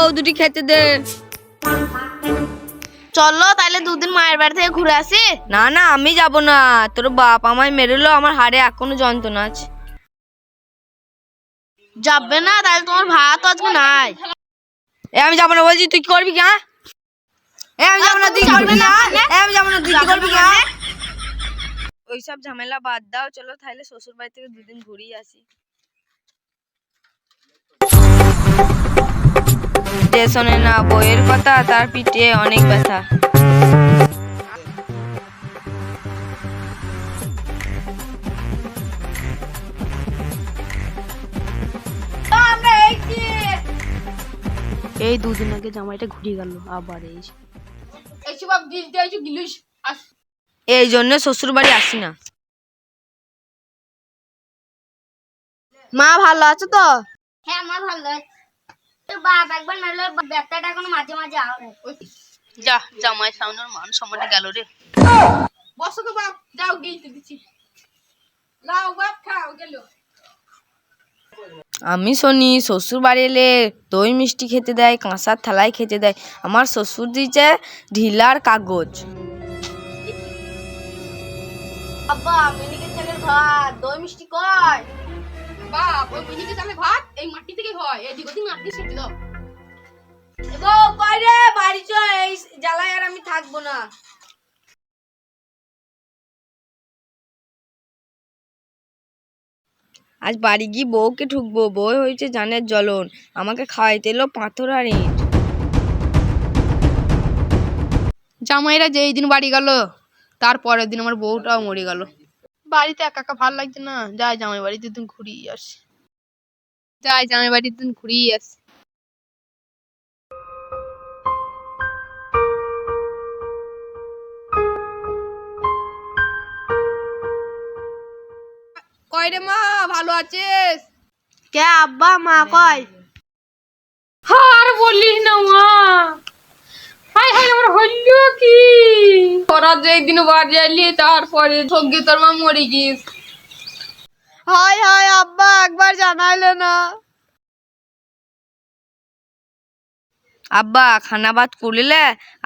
বউ দুটি খেতে দে। চলো তাহলে দুদিন মায়ের বাড়ি থেকে ঘুরে আসি। না না, আমি যাব না, তোর বাপ আমায় মেরেলো, আমার হাড়ে এখনো যন্ত্রণা আছে। যাবে না? তাহলে তোমার ভাত আজকে নাই। আমি যাবো না বলছি, তুই কি করবি? হ্যাঁ আমি যাবো না, তুই কি করবি? না আমি যাবো না, তুই কি করবি? ওইসব ঝামেলা বাদ দাও, চলো তাহলে শ্বশুর বাড়ি থেকে দুদিন ঘুরিয়ে আসি। শোনে না বইয়ের কথা, তার পিঠে অনেক ব্যথা। এই দুদিন আগে জামাইটা ঘুরিয়ে গেল, আবার এই জন্য শ্বশুর বাড়ি আসি না। মা ভালো আছো তো? হ্যাঁ মা ভালো আছে। তোর বাপ একবার মেলে ব্যথাটা এখনো মাঝে মাঝে আরে। যা জামাই সামনের মান সম্মানটা গেল রে। বসো তো বাপ, যাও গিলতে দিচ্ছি। লাও বাপ খাও গেল। আমি শুনি শ্বশুর বাড়ি এলে দই মিষ্টি খেতে দেয়, কাঁসার থালায় খেতে দেয়। আমার শ্বশুর দিয়েছে ঢিলার কাগজ। আব্বা মিনিকে চালের ভাত, দই মিষ্টি কয়। বাপ ওই মিনিকে চালের ভাত এই মাটি থেকে হয়, এদিক ওদিক মাটি ছেটে দাও। বউ কই রে? বাড়ি চ, এই জ্বালায় আর আমি থাকবো না। আজ বাড়ি গিয়ে বউকে ঠুকবো। বউ হয়েছে জানের জ্বলন, আমাকে খাওয়াইতে এলো পাথর আর ইট। জামাইরা যেই দিন বাড়ি গেল তার পরের দিন আমার বউটাও মরে গেল। বাড়িতে একা একা ভালো লাগছে না, যাই জামাই বাড়িতে দিন ঘুরিয়ে আসি। যাই জামাই বাড়িতে দিন ঘুরিয়ে আসি। কয় রে মা, ভালো আছিস? কে আব্বা? মা কয়? আর বলিস না মা, হাই হাই আমার হইল কি? তোরা যেই দিন বাড়ি এলি তারপরে সঙ্গে তোর মা মরে গিস। হাই হাই আব্বা, একবার জানাইলে না। আব্বা খানা ভাত করলে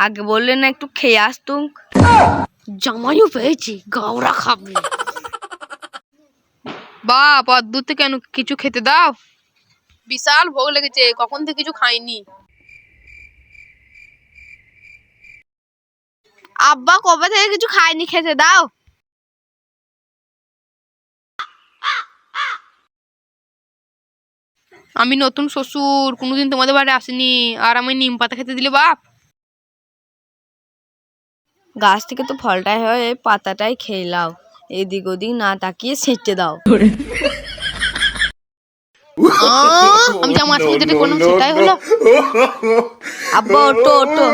আগে বললে না একটু খেয়ে আসতুম। জামাইও পেয়েছি, গাওরা খাবে। বাপ অদ্ভুত কেন কিছু খেতে দাও, বিশাল ভোগ লেগেছে, কখন থেকে কিছু খাইনি। আব্বা কবে থেকে কিছু খাইনি, খেতে দাও। আমি নতুন শ্বশুর, কোনোদিন তোমাদের বাড়ি আসিনি, আর আমি নিম পাতা খেতে দিলে বাপ? গাছ থেকে তো ফলটাই হয়, এই পাতাটাই খেয়ে লাও, এদিক ওদিক না তাকিয়ে সেঁচে দাও। আমি যে আমার সঙ্গে যেটা করলাম সেটাই হলো। আব্বা ওটো ওটো।